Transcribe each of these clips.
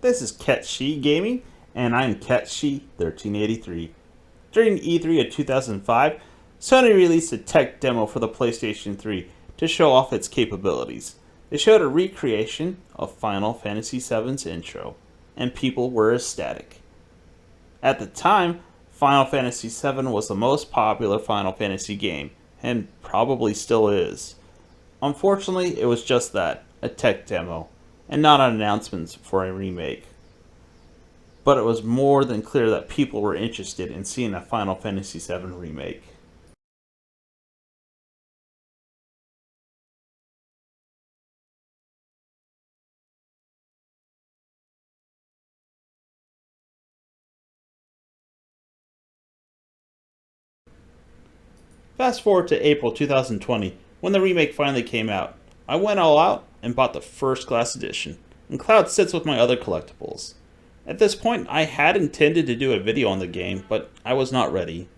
This is Ketshi Gaming, and I'm Ketshi1383. During E3 of 2005, Sony released a tech demo for the PlayStation 3 to show off its capabilities. They showed a recreation of Final Fantasy VII's intro, and people were ecstatic. At the time, Final Fantasy VII was the most popular Final Fantasy game, and probably still is. Unfortunately, it was just that, a tech demo, and not an announcement for a remake. But it was more than clear that people were interested in seeing a Final Fantasy VII remake. Fast forward to April 2020, when the remake finally came out. I went all out and bought the first class edition, and Cloud sits with my other collectibles. At this point, I had intended to do a video on the game, but I was not ready.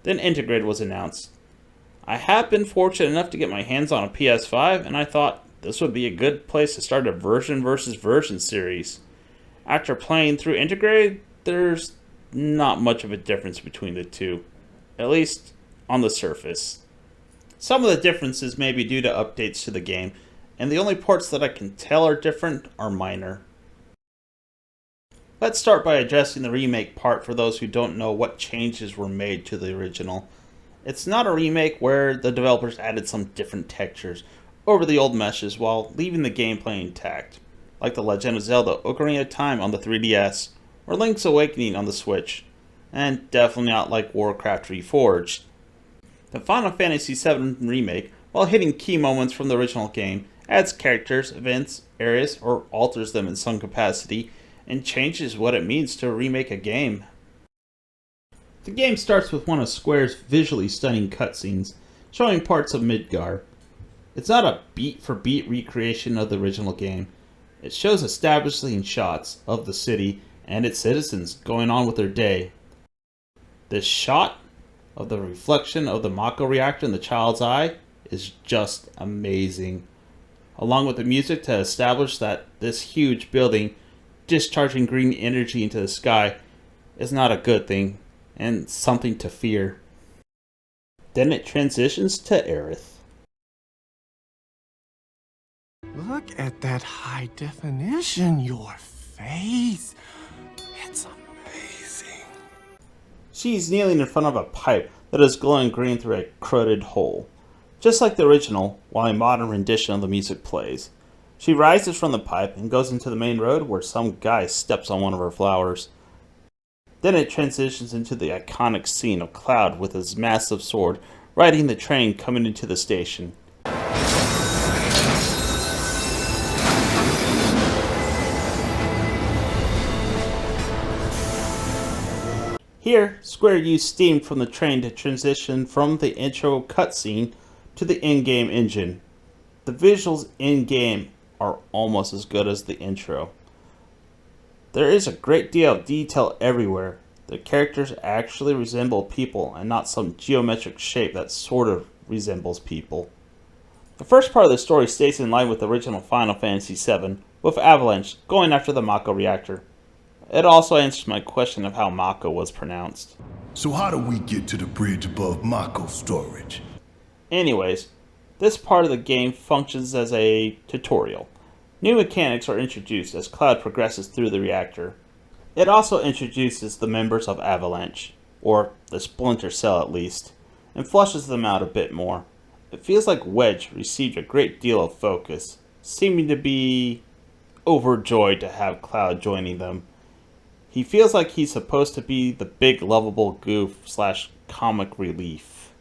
Then Intergrade was announced. I have been fortunate enough to get my hands on a PS5, and I thought this would be a good place to start a version versus version series. After playing through Intergrade, there's not much of a difference between the two, at least on the surface. Some of the differences may be due to updates to the game, and the only parts that I can tell are different are minor. Let's start by addressing the remake part for those who don't know what changes were made to the original. It's not a remake where the developers added some different textures over the old meshes while leaving the gameplay intact, like The Legend of Zelda Ocarina of Time on the 3DS, or Link's Awakening on the Switch, and definitely not like Warcraft Reforged. The Final Fantasy VII Remake, while hitting key moments from the original game, adds characters, events, areas, or alters them in some capacity, and changes what it means to remake a game. The game starts with one of Square's visually stunning cutscenes, showing parts of Midgar. It's not a beat-for-beat recreation of the original game. It shows establishing shots of the city and its citizens going on with their day. This shot of the reflection of the Mako reactor in the child's eye is just amazing, along with the music to establish that this huge building discharging green energy into the sky is not a good thing and something to fear. Then it transitions to Aerith. Look at that high definition, your face. It's amazing. She's kneeling in front of a pipe that is glowing green through a corroded hole. Just like the original, while a modern rendition of the music plays. She rises from the pipe and goes into the main road where some guy steps on one of her flowers. Then it transitions into the iconic scene of Cloud with his massive sword riding the train coming into the station. Here, Square used steam from the train to transition from the intro cutscene to the in-game engine. The visuals in-game are almost as good as the intro. There is a great deal of detail everywhere. The characters actually resemble people and not some geometric shape that sort of resembles people. The first part of the story stays in line with the original Final Fantasy VII, with Avalanche going after the Mako reactor. It also answers my question of how Mako was pronounced. So how do we get to the bridge above Mako storage? Anyways, this part of the game functions as a tutorial. New mechanics are introduced as Cloud progresses through the reactor. It also introduces the members of Avalanche, or the Splinter Cell at least, and flushes them out a bit more. It feels like Wedge received a great deal of focus, seeming to be overjoyed to have Cloud joining them. He feels like he's supposed to be the big lovable goof / comic relief.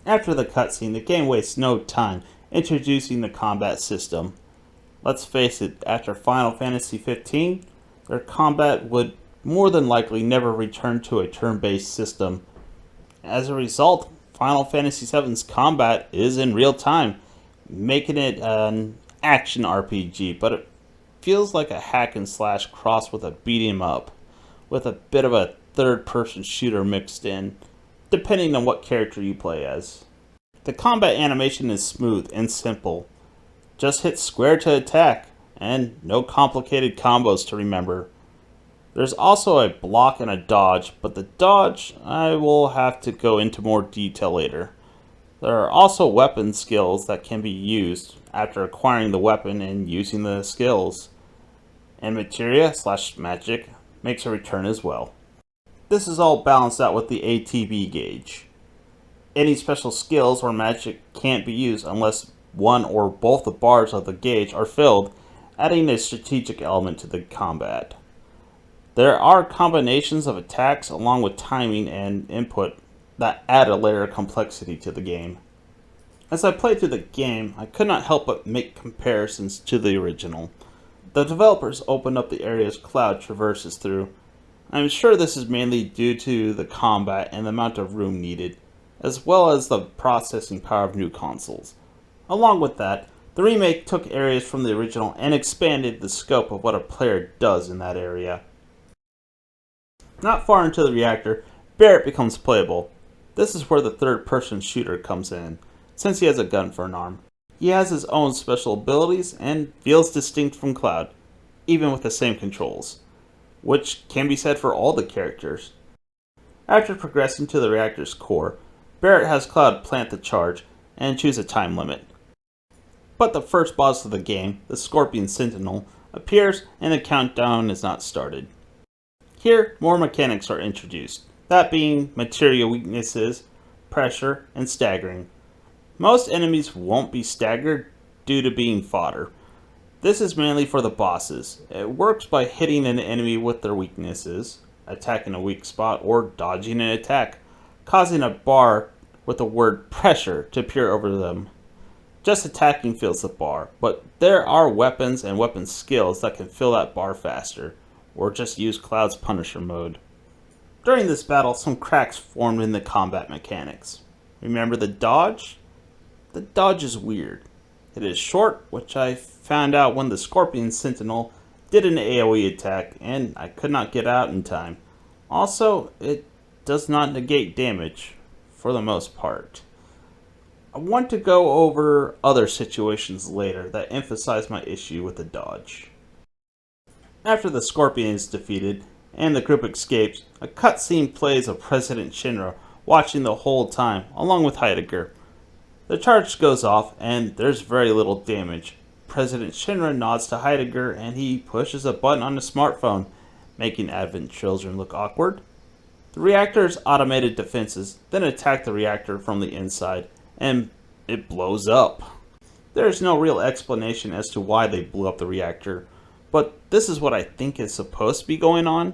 After the cutscene, the game wastes no time introducing the combat system. Let's face it, after Final Fantasy 15, their combat would more than likely never return to a turn-based system. As a result, Final Fantasy VII's combat is in real time, making it an action RPG, but it feels like a hack and slash cross with a beat 'em up, with a bit of a third-person shooter mixed in, depending on what character you play as. The combat animation is smooth and simple. Just hit square to attack, and no complicated combos to remember. There's also a block and a dodge, but the dodge I will have to go into more detail later. There are also weapon skills that can be used after acquiring the weapon and using the skills, and materia/magic makes a return as well. This is all balanced out with the ATB gauge. Any special skills or magic can't be used unless one or both the bars of the gauge are filled, adding a strategic element to the combat. There are combinations of attacks along with timing and input that add a layer of complexity to the game. As I played through the game, I could not help but make comparisons to the original. The developers opened up the areas Cloud traverses through. I'm sure this is mainly due to the combat and the amount of room needed, as well as the processing power of new consoles. Along with that, the remake took areas from the original and expanded the scope of what a player does in that area. Not far into the reactor, Barrett becomes playable. This is where the third-person shooter comes in, since he has a gun for an arm. He has his own special abilities and feels distinct from Cloud, even with the same controls, which can be said for all the characters. After progressing to the reactor's core, Barrett has Cloud plant the charge and choose a time limit. But the first boss of the game, the Scorpion Sentinel, appears and the countdown is not started. Here, more mechanics are introduced, that being material weaknesses, pressure, and staggering. Most enemies won't be staggered due to being fodder. This is mainly for the bosses. It works by hitting an enemy with their weaknesses, attacking a weak spot, or dodging an attack, causing a bar with the word pressure to appear over them. Just attacking fills the bar, but there are weapons and weapon skills that can fill that bar faster, or just use Cloud's Punisher mode. During this battle, some cracks formed in the combat mechanics. Remember the dodge? The dodge is weird. It is short, which I found out when the Scorpion Sentinel did an AoE attack, and I could not get out in time. Also, it does not negate damage, for the most part. I want to go over other situations later that emphasize my issue with the dodge. After the Scorpion is defeated, and the group escapes, a cutscene plays of President Shinra watching the whole time, along with Heidegger. The charge goes off, and there's very little damage. President Shinra nods to Heidegger, and he pushes a button on his smartphone, making Advent children look awkward. The reactor's automated defenses then attack the reactor from the inside, and it blows up. There is no real explanation as to why they blew up the reactor, but this is what I think is supposed to be going on.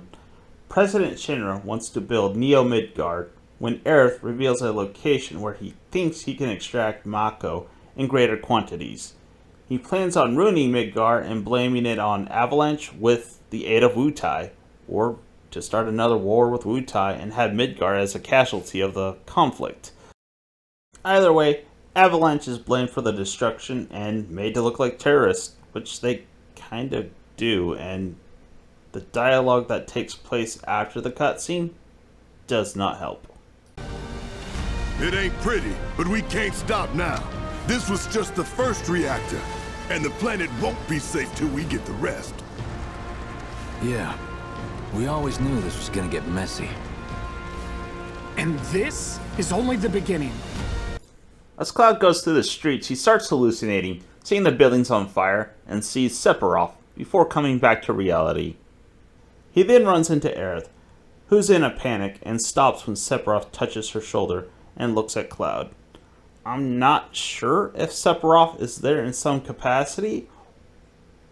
President Shinra wants to build Neo Midgard when Aerith reveals a location where he thinks he can extract Mako in greater quantities. He plans on ruining Midgard and blaming it on Avalanche with the aid of Wutai, or to start another war with Wutai and have Midgard as a casualty of the conflict. Either way, Avalanche is blamed for the destruction and made to look like terrorists, which they kind of do, and the dialogue that takes place after the cutscene does not help. It ain't pretty, but we can't stop now. This was just the first reactor, and the planet won't be safe till we get the rest. Yeah, we always knew this was gonna get messy. And this is only the beginning. As Cloud goes through the streets, he starts hallucinating, seeing the buildings on fire, and sees Sephiroth before coming back to reality. He then runs into Aerith, who's in a panic and stops when Sephiroth touches her shoulder and looks at Cloud. I'm not sure if Sephiroth is there in some capacity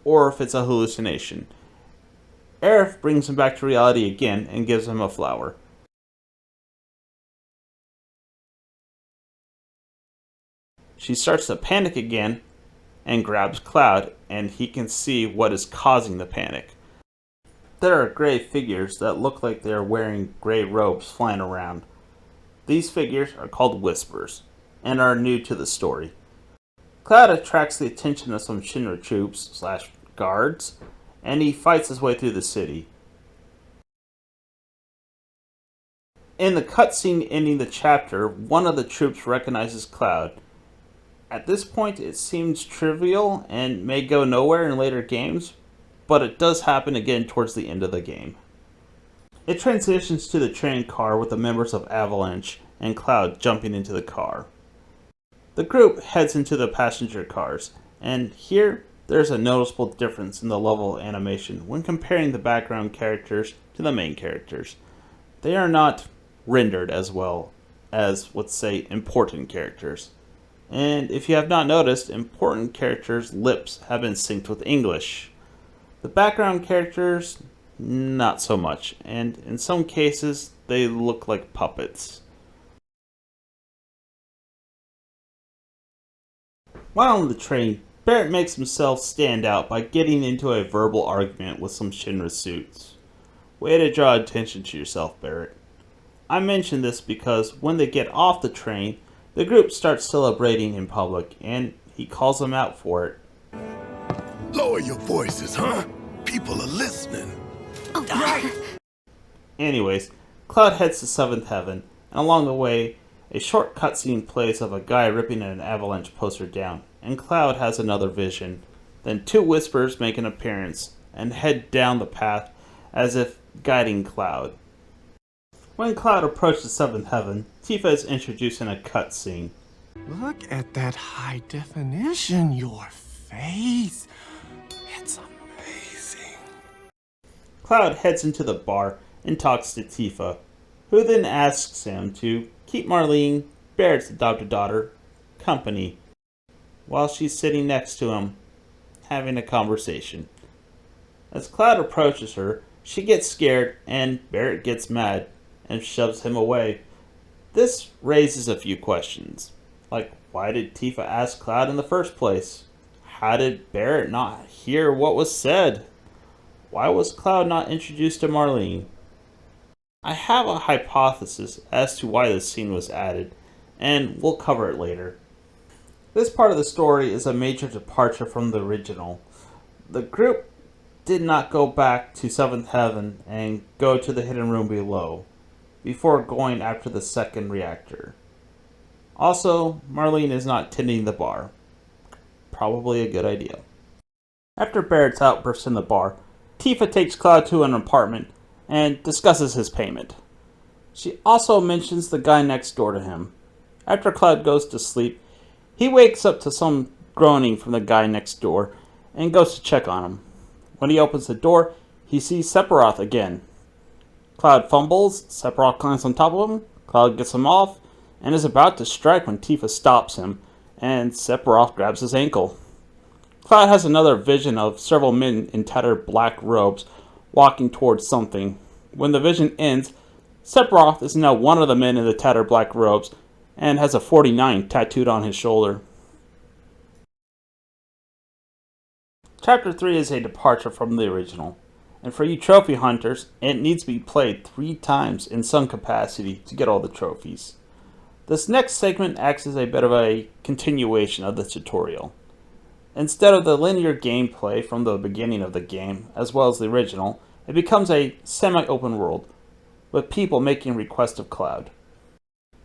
or if it's a hallucination. Aerith brings him back to reality again and gives him a flower. She starts to panic again and grabs Cloud, and he can see what is causing the panic. There are gray figures that look like they are wearing gray robes flying around. These figures are called Whispers and are new to the story. Cloud attracts the attention of some Shinra troops/guards, and he fights his way through the city. In the cutscene ending the chapter, one of the troops recognizes Cloud. At this point, it seems trivial and may go nowhere in later games, but it does happen again towards the end of the game. It transitions to the train car with the members of Avalanche and Cloud jumping into the car. The group heads into the passenger cars, and here there's a noticeable difference in the level of animation when comparing the background characters to the main characters. They are not rendered as well as, let's say, important characters. And if you have not noticed, important characters' lips have been synced with English. The background characters, not so much, and in some cases, they look like puppets. While on the train, Barrett makes himself stand out by getting into a verbal argument with some Shinra suits. Way to draw attention to yourself, Barrett. I mention this because when they get off the train, the group starts celebrating in public, and he calls them out for it. Lower your voices, huh? People are listening. Anyways, Cloud heads to 7th Heaven, and along the way, a short cutscene plays of a guy ripping an Avalanche poster down, and Cloud has another vision. Then two Whispers make an appearance, and head down the path as if guiding Cloud. When Cloud approaches 7th Heaven, Tifa is introduced in a cutscene. Look at that high definition, your face. It's amazing. Cloud heads into the bar and talks to Tifa, who then asks him to keep Marlene, Barrett's adopted daughter, company, while she's sitting next to him, having a conversation. As Cloud approaches her, she gets scared and Barrett gets mad and shoves him away. This raises a few questions, like why did Tifa ask Cloud in the first place? How did Barrett not hear what was said? Why was Cloud not introduced to Marlene? I have a hypothesis as to why this scene was added, and we'll cover it later. This part of the story is a major departure from the original. The group did not go back to 7th Heaven and go to the hidden room below, before going after the second reactor. Also, Marlene is not tending the bar. Probably a good idea. After Barrett's outburst in the bar, Tifa takes Cloud to an apartment and discusses his payment. She also mentions the guy next door to him. After Cloud goes to sleep, he wakes up to some groaning from the guy next door and goes to check on him. When he opens the door, he sees Sephiroth again. Cloud fumbles, Sephiroth climbs on top of him, Cloud gets him off, and is about to strike when Tifa stops him, and Sephiroth grabs his ankle. Cloud has another vision of several men in tattered black robes walking towards something. When the vision ends, Sephiroth is now one of the men in the tattered black robes and has a 49 tattooed on his shoulder. Chapter 3 is a departure from the original, and for you trophy hunters, it needs to be played 3 times in some capacity to get all the trophies. This next segment acts as a bit of a continuation of the tutorial. Instead of the linear gameplay from the beginning of the game, as well as the original, it becomes a semi-open world, with people making requests of Cloud.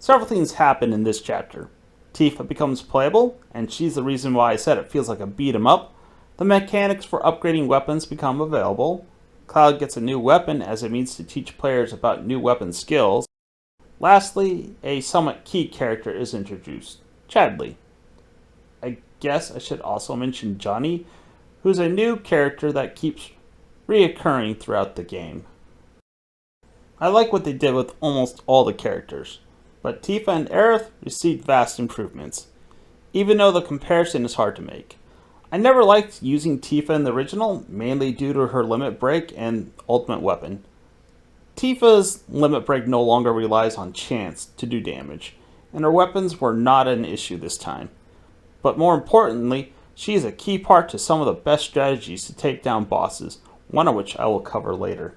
Several things happen in this chapter. Tifa becomes playable, and she's the reason why I said it feels like a beat 'em up. The mechanics for upgrading weapons become available. Cloud gets a new weapon as it means to teach players about new weapon skills. Lastly, a somewhat key character is introduced, Chadley. I guess I should also mention Johnny, who's a new character that keeps reoccurring throughout the game. I like what they did with almost all the characters, but Tifa and Aerith received vast improvements, even though the comparison is hard to make. I never liked using Tifa in the original, mainly due to her limit break and ultimate weapon. Tifa's limit break no longer relies on chance to do damage, and her weapons were not an issue this time. But more importantly, she is a key part to some of the best strategies to take down bosses, one of which I will cover later.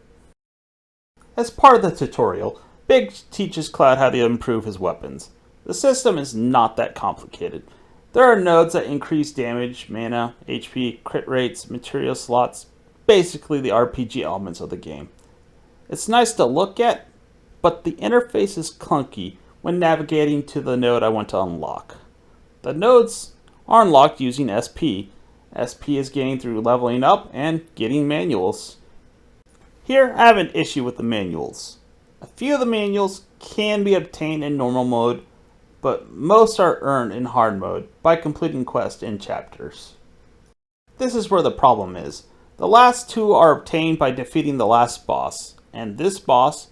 As part of the tutorial, Biggs teaches Cloud how to improve his weapons. The system is not that complicated. There are nodes that increase damage, mana, HP, crit rates, material slots, basically the RPG elements of the game. It's nice to look at, but the interface is clunky when navigating to the node I want to unlock. The nodes are unlocked using SP. SP is getting through leveling up and getting manuals. Here, I have an issue with the manuals. A few of the manuals can be obtained in normal mode, but most are earned in hard mode by completing quests in chapters. This is where the problem is. The last two are obtained by defeating the last boss, and this boss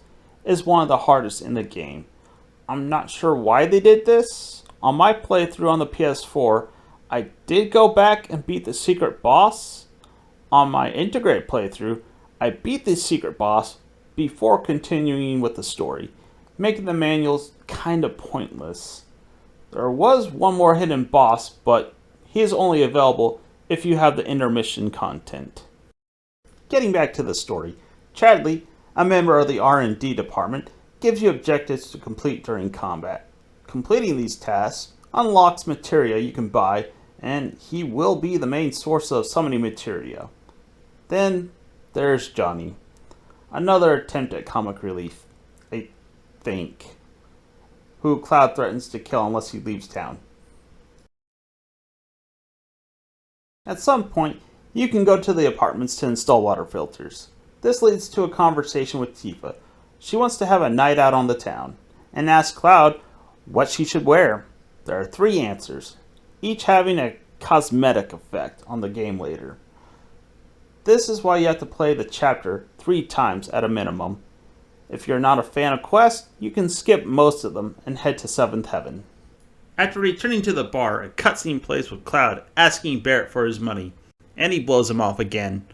is one of the hardest in the game. I'm not sure why they did this. On my playthrough on the PS4, I did go back and beat the secret boss. On my Intergrade playthrough, I beat the secret boss before continuing with the story, making the manuals kinda pointless. There was one more hidden boss, but he is only available if you have the intermission content. Getting back to the story, Chadley, a member of the R&D department, gives you objectives to complete during combat. Completing these tasks unlocks materia you can buy, and he will be the main source of summoning materia. Then there's Johnny. Another attempt at comic relief, I think, who Cloud threatens to kill unless he leaves town. At some point, you can go to the apartments to install water filters. This leads to a conversation with Tifa. She wants to have a night out on the town, and asks Cloud what she should wear. There are 3 answers, each having a cosmetic effect on the game later. This is why you have to play the chapter 3 times at a minimum. If you're not a fan of quests, you can skip most of them and head to 7th Heaven. After returning to the bar, a cutscene plays with Cloud asking Barrett for his money, and he blows him off again.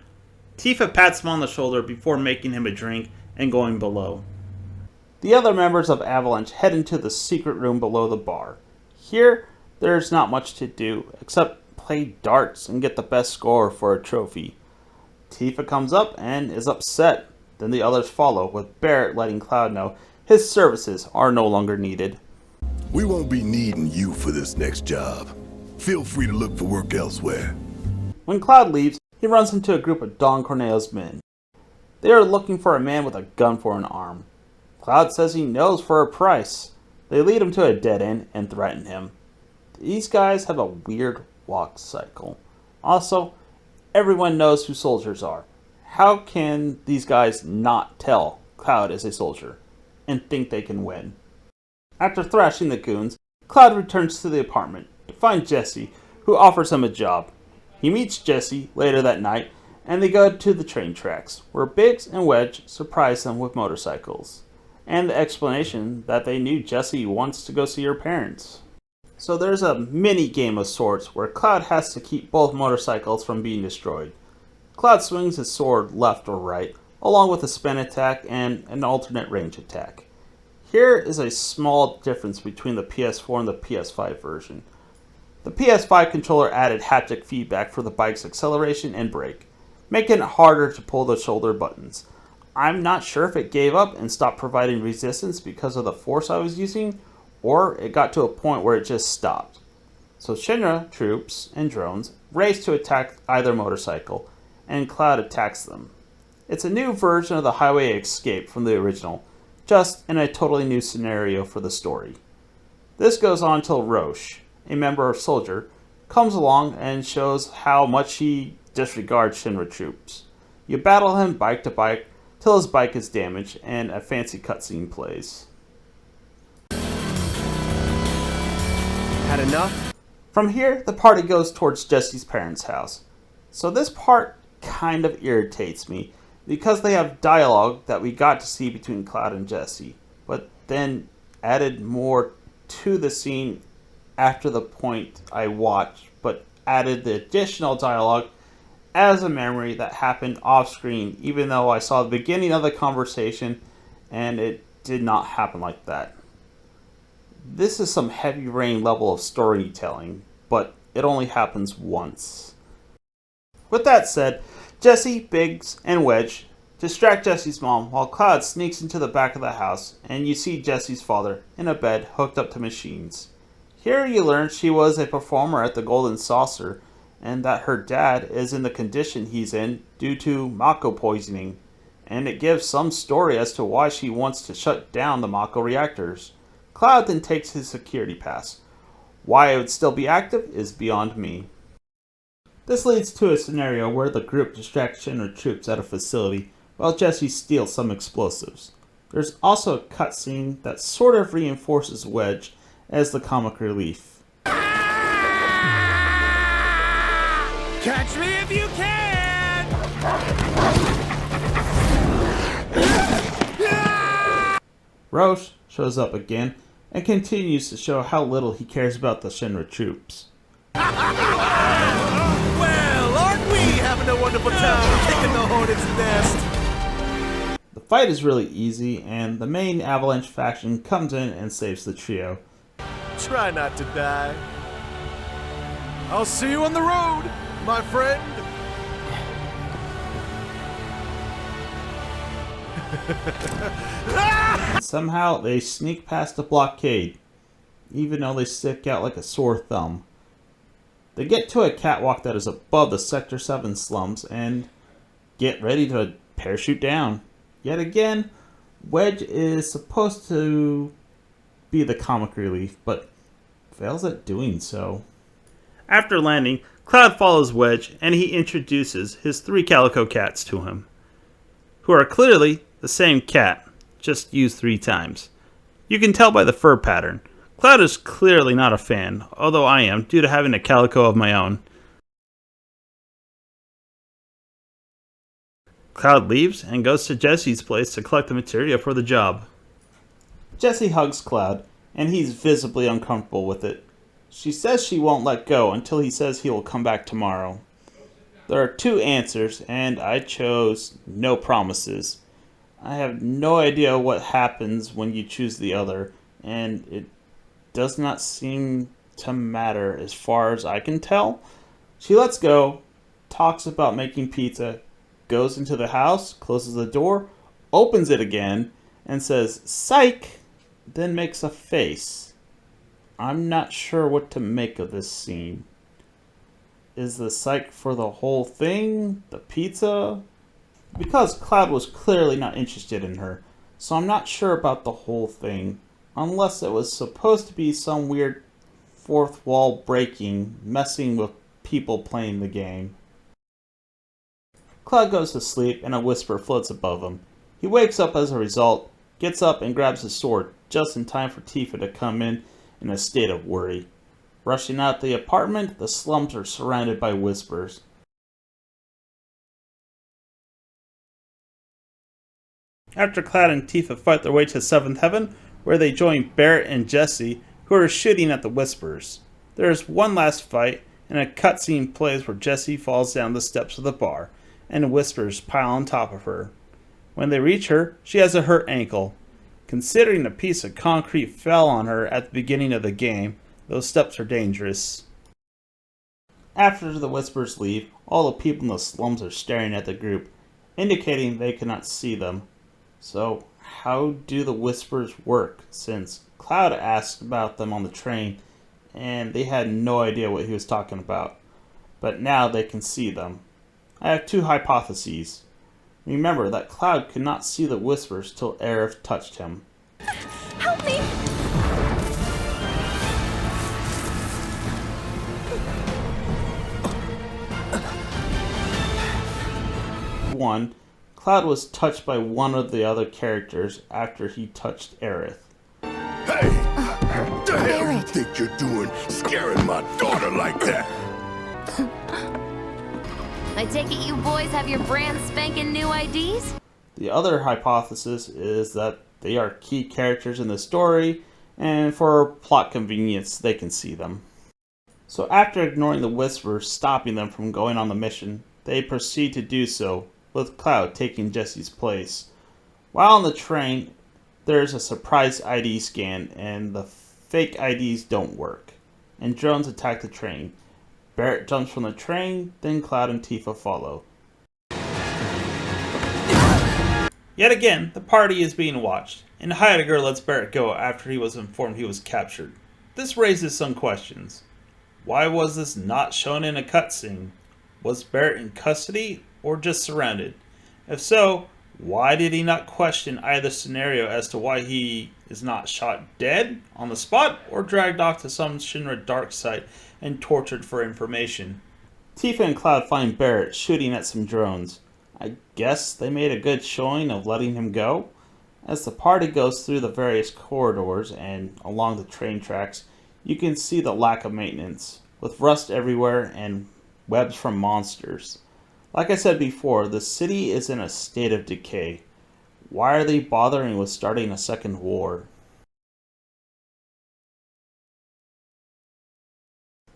Tifa pats him on the shoulder before making him a drink and going below. The other members of Avalanche head into the secret room below the bar. Here, there's not much to do except play darts and get the best score for a trophy. Tifa comes up and is upset. Then the others follow, with Barrett letting Cloud know his services are no longer needed. We won't be needing you for this next job. Feel free to look for work elsewhere. When Cloud leaves, he runs into a group of Don Corneo's men. They are looking for a man with a gun for an arm. Cloud says he knows for a price. They lead him to a dead end and threaten him. These guys have a weird walk cycle. Also, everyone knows who soldiers are. How can these guys not tell Cloud is a soldier and think they can win? After thrashing the goons, Cloud returns to the apartment to find Jesse, who offers him a job. He meets Jesse later that night, and they go to the train tracks, where Biggs and Wedge surprise them with motorcycles, and the explanation that they knew Jesse wants to go see her parents. So there's a mini game of sorts where Cloud has to keep both motorcycles from being destroyed. Cloud swings his sword left or right, along with a spin attack and an alternate range attack. Here is a small difference between the PS4 and the PS5 version. The PS5 controller added haptic feedback for the bike's acceleration and brake, making it harder to pull the shoulder buttons. I'm not sure if it gave up and stopped providing resistance because of the force I was using, or it got to a point where it just stopped. So Shinra troops and drones race to attack either motorcycle, and Cloud attacks them. It's a new version of the highway escape from the original, just in a totally new scenario for the story. This goes on until Roche, a member of Soldier, comes along and shows how much he disregards Shinra troops. You battle him bike to bike till his bike is damaged and a fancy cutscene plays. Had enough? From here, the party goes towards Jesse's parents' house. So this part kind of irritates me because they have dialogue that we got to see between Cloud and Jesse, but then added more to the scene after the point I watched, but added the additional dialogue as a memory that happened off screen, even though I saw the beginning of the conversation and it did not happen like that. This is some Heavy Rain level of storytelling, but it only happens once. With that said, Jesse, Biggs, and Wedge distract Jesse's mom while Cloud sneaks into the back of the house and you see Jesse's father in a bed hooked up to machines. Here you learn she was a performer at the Golden Saucer and that her dad is in the condition he's in due to Mako poisoning, and it gives some story as to why she wants to shut down the Mako reactors. Cloud then takes his security pass. Why it would still be active is beyond me. This leads to a scenario where the group distracts Shinra troops at a facility while Jesse steals some explosives. There's also a cutscene that sort of reinforces Wedge as the comic relief. Catch me if you can! Roche shows up again and continues to show how little he cares about the Shinra troops. Well, aren't we having a wonderful time kicking the hornet's nest? The fight is really easy, and the main Avalanche faction comes in and saves the trio. Try not to die. I'll see you on the road, my friend. And somehow they sneak past the blockade, even though they stick out like a sore thumb. They get to a catwalk that is above the Sector 7 slums and get ready to parachute down. Yet again, Wedge is supposed to be the comic relief, but fails at doing so. After landing, Cloud follows Wedge and he introduces his 3 calico cats to him, who are clearly the same cat, just used 3 times. You can tell by the fur pattern. Cloud is clearly not a fan, although I am, due to having a calico of my own. Cloud leaves and goes to Jesse's place to collect the materia for the job. Jesse hugs Cloud, and he's visibly uncomfortable with it. She says she won't let go until he says he will come back tomorrow. There are 2 answers, and I chose no promises. I have no idea what happens when you choose the other, and it does not seem to matter as far as I can tell. She lets go, talks about making pizza, goes into the house, closes the door, opens it again, and says, "Psych!" then makes a face. I'm not sure what to make of this scene. Is the psych for the whole thing? The pizza? Because Cloud was clearly not interested in her, so I'm not sure about the whole thing, unless it was supposed to be some weird fourth wall breaking, messing with people playing the game. Cloud goes to sleep and a whisper floats above him. He wakes up as a result, gets up and grabs his sword, just in time for Tifa to come in a state of worry. Rushing out the apartment, the slums are surrounded by whispers. After Cloud and Tifa fight their way to 7th Heaven, where they join Barrett and Jesse, who are shooting at the whispers. There is one last fight, and a cutscene plays where Jesse falls down the steps of the bar, and whispers pile on top of her. When they reach her, she has a hurt ankle. Considering a piece of concrete fell on her at the beginning of the game, those steps are dangerous. After the whispers leave, all the people in the slums are staring at the group, indicating they cannot see them. So, how do the whispers work, since Cloud asked about them on the train, and they had no idea what he was talking about. But now they can see them. I have 2 hypotheses. Remember that Cloud could not see the whispers till Aerith touched him. Help me! 1. Cloud was touched by one of the other characters after he touched Aerith. Hey! What the hell you think you're doing, scaring my daughter like that? I take it you boys have your brand spanking new IDs? The other hypothesis is that they are key characters in the story, and for plot convenience, they can see them. So after ignoring the whispers stopping them from going on the mission, they proceed to do so, with Cloud taking Jesse's place. While on the train, there is a surprise ID scan, and the fake IDs don't work, and drones attack the train. Barrett jumps from the train, then Cloud and Tifa follow. Yet again, the party is being watched, and Heidegger lets Barrett go after he was informed he was captured. This raises some questions. Why was this not shown in a cutscene? Was Barrett in custody or just surrounded? If so, why did he not question either scenario as to why he is not shot dead on the spot or dragged off to some Shinra dark site and tortured for information. Tifa and Cloud find Barrett shooting at some drones. I guess they made a good showing of letting him go. As the party goes through the various corridors and along the train tracks, you can see the lack of maintenance, with rust everywhere and webs from monsters. Like I said before, the city is in a state of decay. Why are they bothering with starting a second war?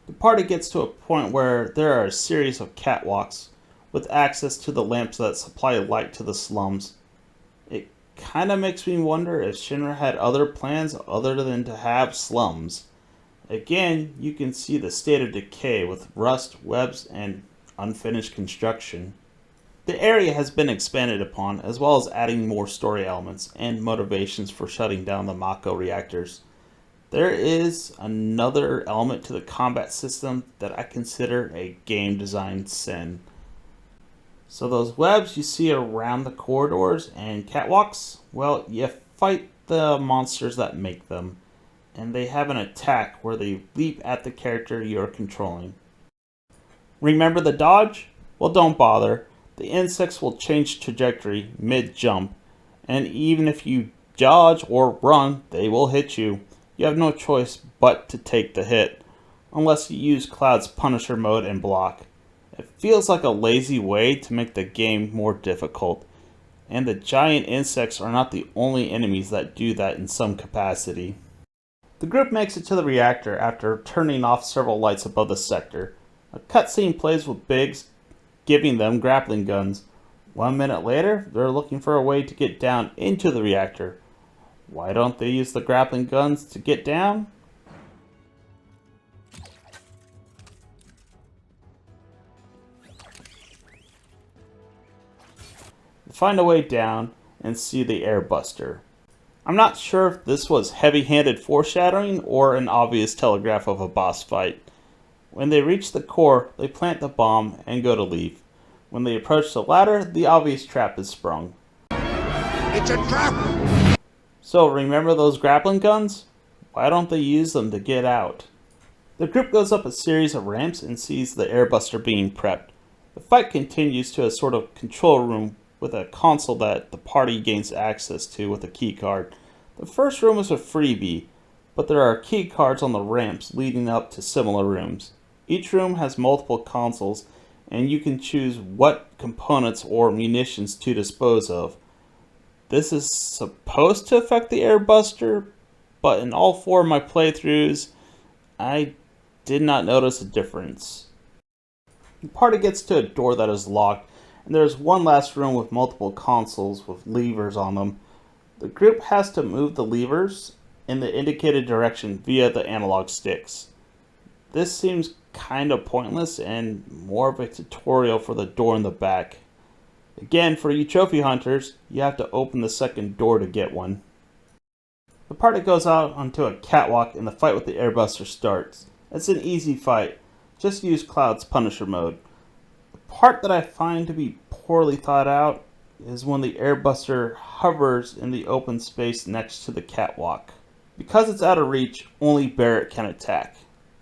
The party gets to a point where there are a series of catwalks with access to the lamps that supply light to the slums. It kinda makes me wonder if Shinra had other plans other than to have slums. Again, you can see the state of decay with rust, webs, and unfinished construction. The area has been expanded upon, as well as adding more story elements and motivations for shutting down the Mako reactors. There is another element to the combat system that I consider a game design sin. So those webs you see around the corridors and catwalks, well, you fight the monsters that make them, and they have an attack where they leap at the character you're controlling. Remember the dodge? Well, don't bother. The insects will change trajectory mid-jump, and even if you dodge or run, they will hit you. You have no choice but to take the hit, unless you use Cloud's Punisher mode and block. It feels like a lazy way to make the game more difficult, and the giant insects are not the only enemies that do that in some capacity. The group makes it to the reactor after turning off several lights above the sector. A cutscene plays with Biggs, giving them grappling guns. 1 minute later, they're looking for a way to get down into the reactor. Why don't they use the grappling guns to get down? They find a way down and see the airbuster. I'm not sure if this was heavy-handed foreshadowing or an obvious telegraph of a boss fight. When they reach the core, they plant the bomb and go to leave. When they approach the ladder, the obvious trap is sprung. It's a trap! So remember those grappling guns? Why don't they use them to get out? The group goes up a series of ramps and sees the airbuster being prepped. The fight continues to a sort of control room with a console that the party gains access to with a keycard. The first room is a freebie, but there are key cards on the ramps leading up to similar rooms. Each room has multiple consoles, and you can choose what components or munitions to dispose of. This is supposed to affect the airbuster, but in all 4 of my playthroughs, I did not notice a difference. The party gets to a door that is locked, and there is one last room with multiple consoles with levers on them. The group has to move the levers in the indicated direction via the analog sticks. This seems kind of pointless and more of a tutorial for the door in the back. Again, for you trophy hunters, you have to open the second door to get one. The party goes out onto a catwalk and the fight with the airbuster starts. It's an easy fight. Just use Cloud's Punisher mode. The part that I find to be poorly thought out is when the airbuster hovers in the open space next to the catwalk. Because it's out of reach, only Barrett can attack.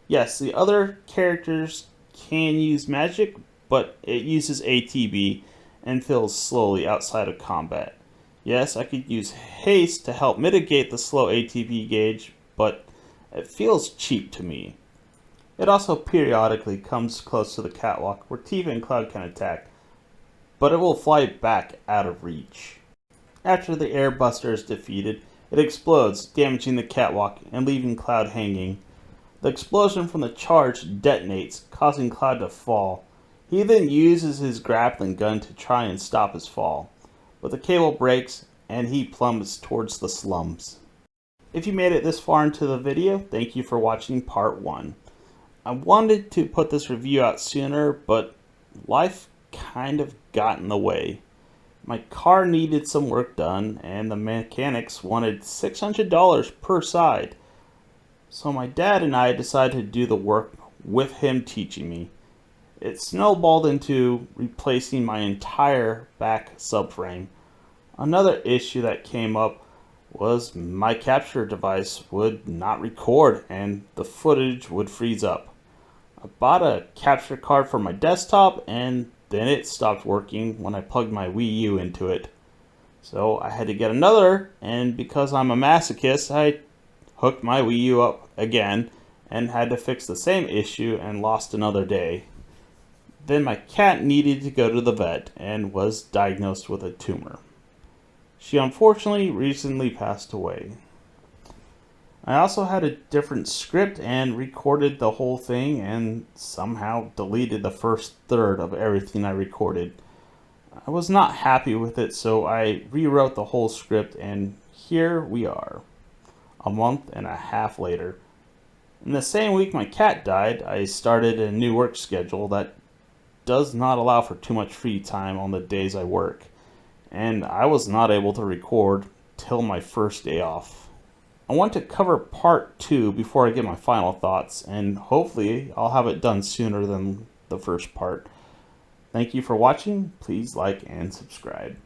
Yes, the other characters can use magic, but it uses ATB and feels slowly outside of combat. Yes, I could use haste to help mitigate the slow ATB gauge, but it feels cheap to me. It also periodically comes close to the catwalk where Tifa and Cloud can attack, but it will fly back out of reach. After the airbuster is defeated, it explodes, damaging the catwalk and leaving Cloud hanging. The explosion from the charge detonates, causing Cloud to fall. He then uses his grappling gun to try and stop his fall, but the cable breaks and he plummets towards the slums. If you made it this far into the video, thank you for watching part 1. I wanted to put this review out sooner, but life kind of got in the way. My car needed some work done and the mechanics wanted $600 per side. So my dad and I decided to do the work with him teaching me. It snowballed into replacing my entire back subframe. Another issue that came up was my capture device would not record and the footage would freeze up. I bought a capture card for my desktop and then it stopped working when I plugged my Wii U into it. So I had to get another, and because I'm a masochist, I hooked my Wii U up again and had to fix the same issue and lost another day. Then my cat needed to go to the vet and was diagnosed with a tumor. She unfortunately recently passed away. I also had a different script and recorded the whole thing and somehow deleted the first third of everything I recorded. I was not happy with it, so I rewrote the whole script, and here we are, a month and a half later. In the same week my cat died, I started a new work schedule that does not allow for too much free time on the days I work, and I was not able to record till my first day off. I want to cover part 2 before I get my final thoughts, and hopefully I'll have it done sooner than the first part. Thank you for watching. Please like and subscribe.